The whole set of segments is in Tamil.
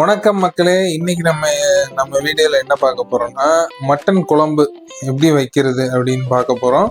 வணக்கம் மக்களே. இன்னைக்கு நம்ம வீடியோல என்ன பார்க்க போறோம்னா மட்டன் குழம்பு எப்படி வைக்கிறது அப்படின்னு பார்க்க போறோம்.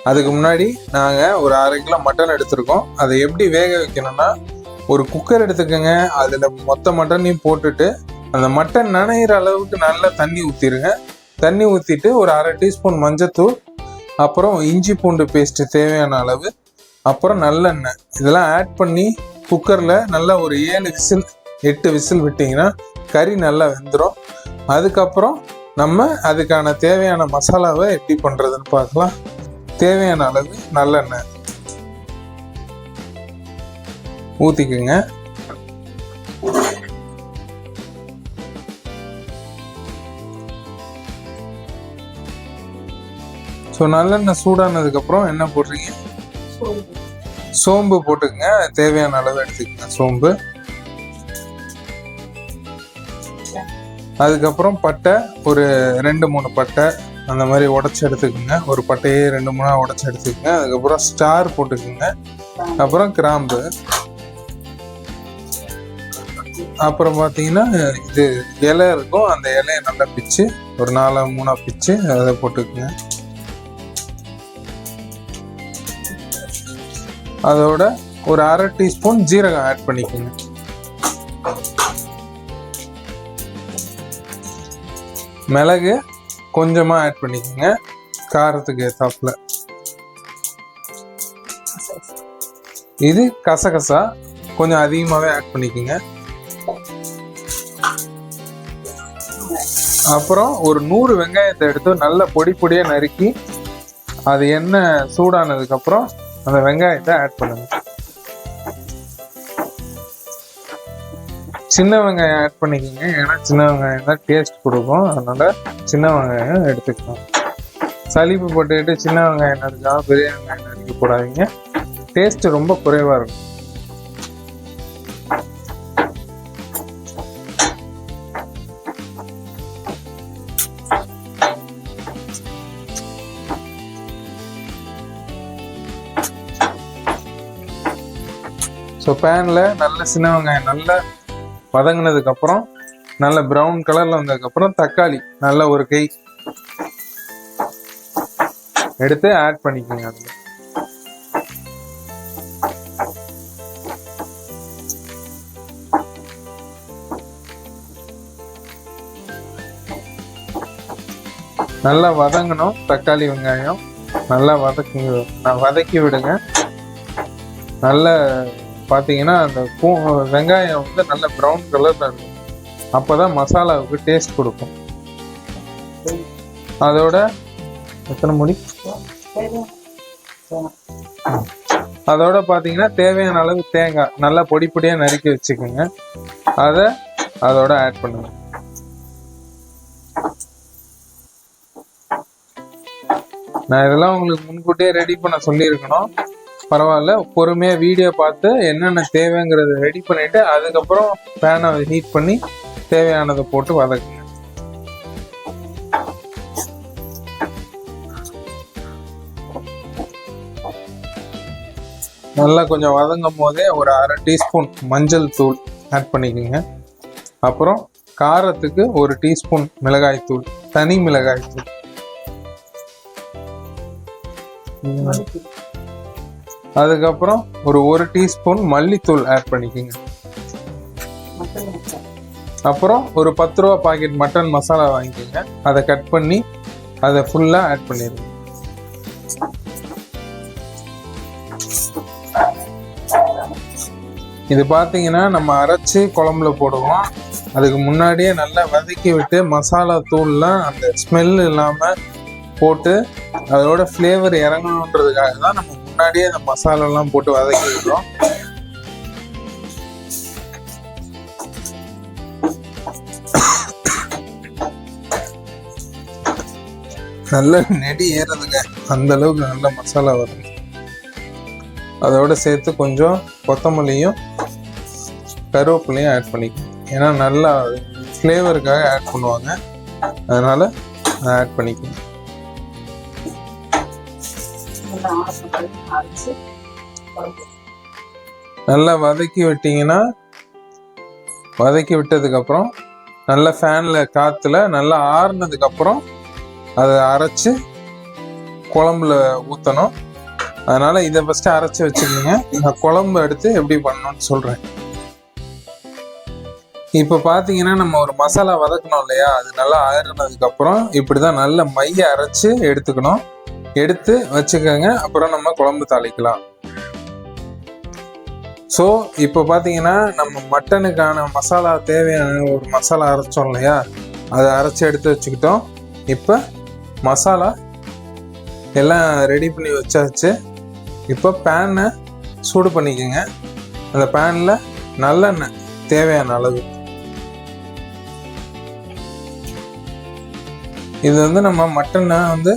அதுக்கு முன்னாடி நாங்கள் ஒரு 1/2 கிலோ மட்டன் எடுத்திருக்கோம். அதை எப்படி வேக வைக்கணும்னா ஒரு குக்கர் எடுத்துக்கோங்க. அதில் மொத்த மட்டனையும் போட்டுட்டு அந்த மட்டன் நனைகிற அளவுக்கு நல்லா தண்ணி ஊற்றிடுங்க. தண்ணி ஊற்றிட்டு ஒரு 1/2 டீஸ்பூன் மஞ்சத்தூள், அப்புறம் இஞ்சி பூண்டு பேஸ்ட்டு தேவையான அளவு, அப்புறம் நல்லெண்ணெய் இதெல்லாம் ஆட் பண்ணி குக்கரில் நல்லா ஒரு 7 விசில் 8 விசில் விட்டிங்கன்னா கறி நல்லா வெந்துடும். அதுக்கப்புறம் நம்ம அதுக்கான தேவையான மசாலாவை எப்படி பண்ணுறதுன்னு பார்க்கலாம். தேவையான அளவு நல்லெண்ணெய் ஊற்றிக்குங்க. ஸோ நல்லெண்ணெய் சூடானதுக்கப்புறம் என்ன போடுறீங்க? சோம்பு போட்டுக்கங்க. தேவையான அளவு எடுத்துக்கங்க சோம்பு. அதுக்கப்புறம் பட்டை ஒரு 2-3 பட்டை அந்த மாதிரி உடச்சி எடுத்துக்கோங்க. ஒரு பட்டையே 2-3 உடச்சி எடுத்துக்கோங்க. அதுக்கப்புறம் ஸ்டார் போட்டுக்குங்க. அப்புறம் கிராம்பு. அப்புறம் பார்த்தீங்கன்னா இது இலை இருக்கும், அந்த இலையை நல்லா பிச்சு ஒரு 4-3 பிச்சு அதை போட்டுக்குங்க. அதோட ஒரு 1/2 டீஸ்பூன் ஜீரகம் ஆட் பண்ணிக்கோங்க. மிளகு கொஞ்சமாக ஆட் பண்ணிக்கோங்க, காரத்துக்கு ஏற்றாப்புல. இது கசகசா கொஞ்சம் அதிகமாகவே ஆட் பண்ணிக்கோங்க. அப்புறம் ஒரு 100 வெங்காயத்தை எடுத்து நல்ல பொடி பொடியாக நறுக்கி அது எண்ணெய் சூடானதுக்கப்புறம் அந்த வெங்காயத்தை ஆட் பண்ணுங்க. சின்ன வெங்காயம் ஆட் பண்ணிக்கோங்க, ஏன்னா சின்ன வெங்காயம் தான் டேஸ்ட் கொடுக்கும். அதனால சின்ன வெங்காயம் எடுத்துக்கலாம். சளிப்பு போட்டுக்கிட்டு சின்ன வெங்காயம் நறுக்காம பெரிய வெங்காயம் நறுக்க போடாதீங்க, டேஸ்ட் ரொம்ப குறைவா இருக்கும். ஸோ பேனில் நல்ல சின்ன வெங்காயம் நல்லா வதங்கினதுக்கப்புறம் நல்ல ப்ரௌன் கலரில் வந்ததுக்கப்புறம் தக்காளி நல்ல ஒரு கை எடுத்து ஆட் பண்ணிக்கோங்க. அதில் நல்லா வதங்கணும். தக்காளி வெங்காயம் நல்லா வதக்கி விடுங்க. நல்ல பார்த்தீங்கன்னா அந்த வெங்காயம் வந்து நல்ல ப்ரௌன் கலரில் இருக்கும். அப்போ தான் மசாலாவுக்கு டேஸ்ட் கொடுக்கும். அதோட எத்தனை முடி அதோட பார்த்தீங்கன்னா தேவையான அளவு தேங்காய் நல்லா பொடி பொடியாக நறுக்கி வச்சுக்கோங்க. அதோட ஆட் பண்ணுங்க. நான் இதெல்லாம் உங்களுக்கு முன்கூட்டியே ரெடி பண்ண சொல்லியிருக்கணும். பரவாயில்ல, பொறுமையாக வீடியோ பார்த்து என்னென்ன தேவைங்கிறத ரெடி பண்ணிவிட்டு அதுக்கப்புறம் பேனை ஹீட் பண்ணி தேவையானதை போட்டு வதக்குங்க. நல்லா கொஞ்சம் வதங்கும் போதே ஒரு 1/2 டீஸ்பூன் மஞ்சள் தூள் ஆட் பண்ணிக்கோங்க. அப்புறம் காரத்துக்கு 1 டீஸ்பூன் மிளகாய் தூள், தனி மிளகாய் தூள். அதுக்கப்புறம் ஒரு 1 டீஸ்பூன் மல்லித்தூள் ஆட் பண்ணிக்கோங்க. அப்புறம் ஒரு 10 ரூபா பாக்கெட் மட்டன் மசாலா வாங்கிக்கோங்க. அதை கட் பண்ணி அதை ஃபுல்லாக ஆட் பண்ணிடுங்க. இது பார்த்தீங்கன்னா நம்ம அரைச்சி குழம்புல போடுவோம். அதுக்கு முன்னாடியே நல்லா வதக்கி விட்டு மசாலா தூள்லாம் அந்த ஸ்மெல் இல்லாமல் போட்டு அதோட ஃப்ளேவர் இறங்கணுன்றதுக்காக தான் நம்ம முன்னாடியே அந்த மசாலாலாம் போட்டு வதக்கி விடுறோம். நல்ல நெடி ஏறுதுங்க, அந்த அளவுக்கு நல்ல மசாலா வரும். அதோட சேர்த்து கொஞ்சம் கொத்தமல்லியும் கருவேப்பிலையும் ஆட் பண்ணிக்கணும். ஏன்னா நல்லா ஃப்ளேவருக்காக ஆட் பண்ணுவாங்க, அதனால ஆட் பண்ணிக்கணும். நல்லா வதக்கி விட்டீங்கன்னா வதக்கி விட்டதுக்கப்புறம் நல்லா ஃபேனில் காற்றுல நல்லா ஆறுனதுக்கப்புறம் அதை அரைச்சி குழம்புல ஊற்றணும். அதனால் இதை ஃபஸ்ட்டு அரைச்சி வச்சுக்கோங்க. நான் குழம்பு எடுத்து எப்படி பண்ணணும்னு சொல்கிறேன். இப்போ பார்த்தீங்கன்னா நம்ம ஒரு மசாலா வதக்கணும் இல்லையா, அது நல்லா ஆறுனதுக்கப்புறம் இப்படி தான் நல்ல மைய அரைச்சி எடுத்துக்கணும். எடுத்து வச்சுக்கோங்க. அப்புறம் நம்ம குழம்பு தாளிக்கலாம். ஸோ இப்போ பார்த்தீங்கன்னா நம்ம மட்டனுக்கான மசாலா தேவையான ஒரு மசாலா அரைச்சோம் இல்லையா, அதை அரைச்சி எடுத்து வச்சுக்கிட்டோம். இப்போ மசாலா எல்லாம் ரெடி பண்ணி வச்சாச்சு. இப்போ பேனை சூடு பண்ணிக்கோங்க. அந்த பேனில் நல்லெண்ணெய் தேவையான அளவு. இது வந்து நம்ம மட்டனை வந்து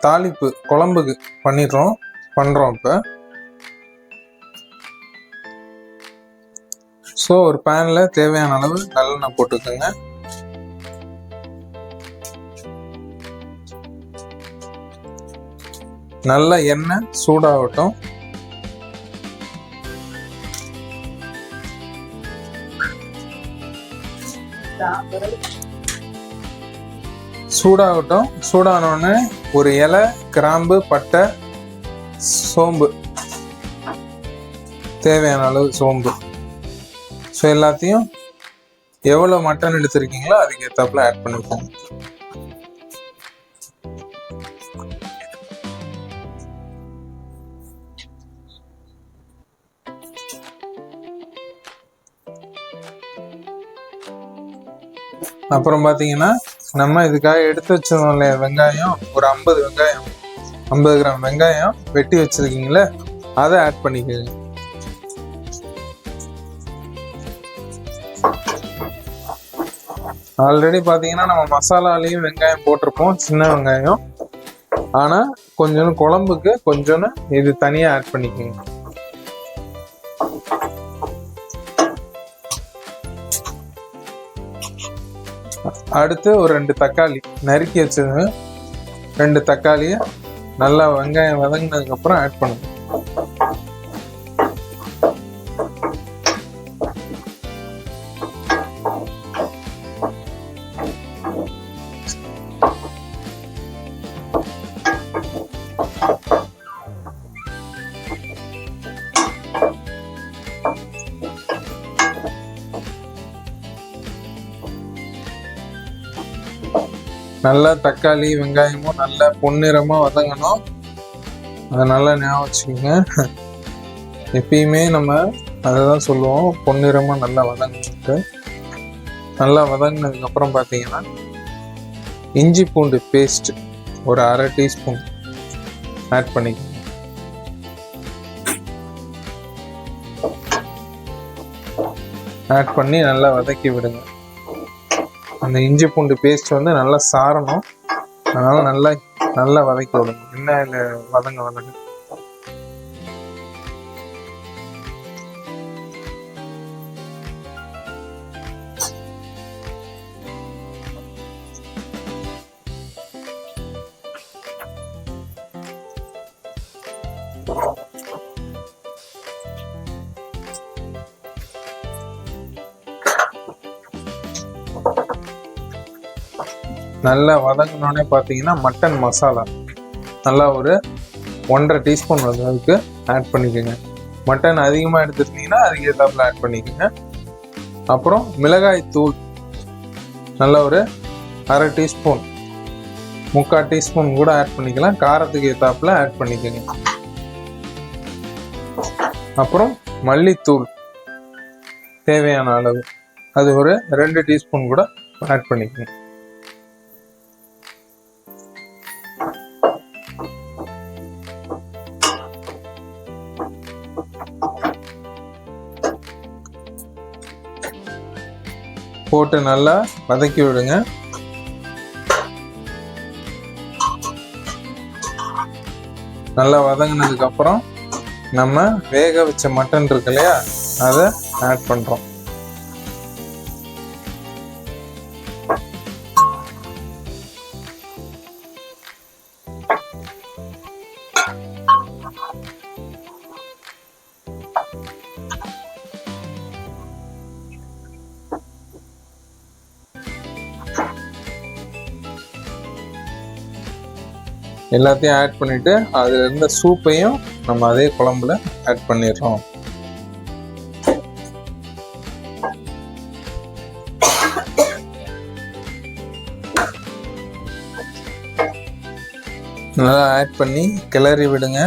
தாளிப்பு குழம்புக்கு பண்ணுறோம். இப்போ ஸோ ஒரு பேனில் தேவையான அளவு நல்லெண்ணெய் போட்டுக்கோங்க. நல்ல எண்ணெய் சூடாகட்டும். சூடானோடனே ஒரு இலை, கிராம்பு, பட்டை, சோம்பு, தேவையான அளவு சோம்பு. ஸோ எல்லாத்தையும் எவ்வளோ மட்டன் எடுத்திருக்கீங்களோ அதுக்கு ஏற்றாப்புல ஆட் பண்ணிக்கோங்க. அப்புறம் பார்த்தீங்கன்னா நம்ம இதுக்காக எடுத்து வச்சிருந்தோம் இல்லையா வெங்காயம், ஒரு 50 கிராம் வெங்காயம் வெட்டி வச்சிருக்கீங்களே, அதை ஆட் பண்ணிக்கோங்க. ஆல்ரெடி பார்த்தீங்கன்னா நம்ம மசாலாலையும் வெங்காயம் போட்டிருப்போம், சின்ன வெங்காயம். ஆனால் கொஞ்சம் குழம்புக்கு கொஞ்சம் இது தனியாக ஆட் பண்ணிக்கோங்க. அடுத்து ஒரு 2 தக்காளி நறுக்கி வச்சது, 2 தக்காளியை நல்லா வெங்காயம் வதங்கினதுக்கப்புறம் ஆட் பண்ணுங்க. நல்லா தக்காளி வெங்காயமும் நல்லா பொன்னிறமாக வதங்கணும். அதை நல்லா ஞாபகம் வச்சுக்கோங்க. எப்பயுமே நம்ம அதை தான் சொல்லுவோம், பொன்னிறமாக நல்லா வதங்கிட்டு. நல்லா வதங்கினதுக்கப்புறம் பார்த்தீங்கன்னா இஞ்சி பூண்டு பேஸ்ட் ஒரு 1/2 டீஸ்பூன் ஆட் பண்ணிக்கோங்க. ஆட் பண்ணி நல்லா வதக்கி விடுங்க. அந்த இஞ்சி பூண்டு பேஸ்ட் வந்து நல்லா சாரணும். அதனால நல்லா வதக்கி விடுங்க. எண்ணெயில் வதங்க. நல்லா வதங்கினோடனே பார்த்தீங்கன்னா மட்டன் மசாலா நல்லா ஒரு 1.5 டீஸ்பூன் அளவுக்கு ஆட் பண்ணிக்கோங்க. மட்டன் அதிகமாக எடுத்துருந்தீங்கன்னா அதுக்கு ஏற்றாப்புல ஆட் பண்ணிக்கோங்க. அப்புறம் மிளகாய் தூள் நல்லா ஒரு 1/2 டீஸ்பூன், 3/4 டீஸ்பூன் கூட ஆட் பண்ணிக்கலாம். காரத்துக்கு ஏற்றாப்புல ஆட் பண்ணிக்கோங்க. அப்புறம் மல்லித்தூள் தேவையான அளவு, அது ஒரு 2 டீஸ்பூன் கூட ஆட் பண்ணிக்கோங்க. போட்டு நல்லா வதக்கி விடுங்க. நல்லா வதங்கினதுக்கு அப்புறம் நம்ம வேக வச்ச மட்டன் இருக்கு இல்லையா, அதை ஆட் பண்றோம். எல்லாத்தையும் ஆட் பண்ணிவிட்டு அதில் இருந்த சூப்பையும் நம்ம அதே குழம்புல ஆட் பண்ணிடுறோம். நல்லா ஆட் பண்ணி கிளறி விடுங்க.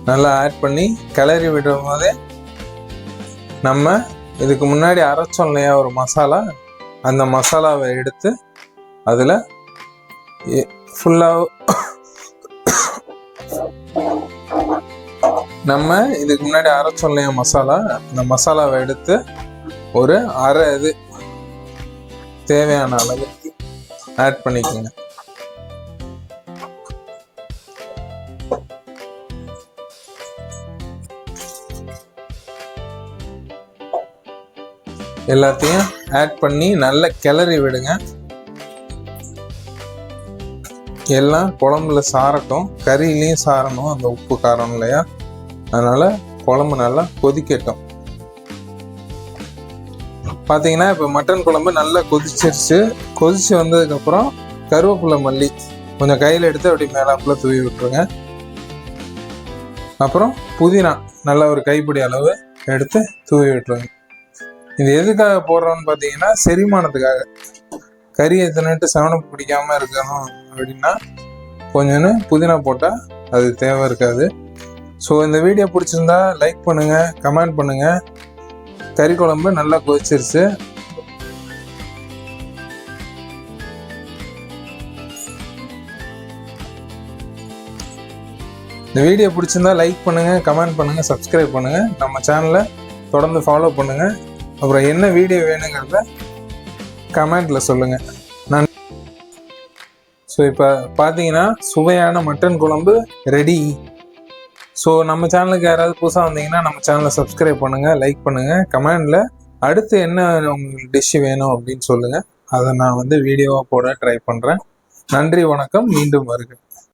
நல்லா ஆட் பண்ணி கிளறி விடும் போதே நம்ம இதுக்கு முன்னாடி அரைச்சோம் இல்லையா ஒரு மசாலா, அந்த மசாலாவை எடுத்து அதில் ஃபுல்லாக நம்ம இதுக்கு முன்னாடி அரைச்சோம் இல்லையா மசாலா, அந்த மசாலாவை எடுத்து ஒரு அரை இது தேவையான அளவு ஆட் பண்ணிக்கோங்க. எல்லாத்தையும் ஆட் பண்ணி நல்லா கிளறி விடுங்க. எல்லாம் குழம்புல சாரட்டும், கறியிலையும் சாரணும் அந்த உப்பு காரம் இல்லையா, அதனால குழம்பு நல்லா கொதிக்கட்டும். பார்த்தீங்கன்னா இப்போ மட்டன் குழம்பு நல்லா கொதிச்சிருச்சு. கொதிச்சு வந்ததுக்கப்புறம் கருவேப்பிலை மல்லி கொஞ்சம் கையில் எடுத்து அப்படி மேலாப்புல தூவி விட்டுருங்க. அப்புறம் புதினா நல்லா ஒரு கைப்பிடி அளவு எடுத்து தூவி விட்டுருங்க. இது எதுக்காக போடுறோம்னு பார்த்தீங்கன்னா செரிமானத்துக்காக. கறி எத்தனைட்டு செவனப்பு பிடிக்காம இருக்கணும் அப்படின்னா கொஞ்சோன்னு புதினா போட்டால் அது தேவை இருக்காது. ஸோ இந்த வீடியோ பிடிச்சிருந்தா லைக் பண்ணுங்கள், கமெண்ட் பண்ணுங்கள். கறி குழம்பு நல்லா கொதிச்சிருச்சு. இந்த வீடியோ பிடிச்சிருந்தா லைக் பண்ணுங்கள், கமெண்ட் பண்ணுங்கள், சப்ஸ்கிரைப் பண்ணுங்கள். நம்ம சேனலை தொடர்ந்து ஃபாலோ பண்ணுங்கள். அப்புறம் என்ன வீடியோ வேணுங்கிறத கமெண்டில் சொல்லுங்கள். ஸோ இப்போ பார்த்தீங்கன்னா சுவையான மட்டன் குழம்பு ரெடி. ஸோ நம்ம சேனலுக்கு யாராவது புதுசாக வந்தீங்கன்னா நம்ம சேனலை சப்ஸ்கிரைப் பண்ணுங்கள், லைக் பண்ணுங்கள், கமெண்டில் அடுத்து என்ன உங்களுக்கு டிஷ்ஷு வேணும் அப்படின்னு சொல்லுங்கள். அதை நான் வீடியோவாக போட ட்ரை பண்ணுறேன். நன்றி, வணக்கம், மீண்டும் வருகிறேன்.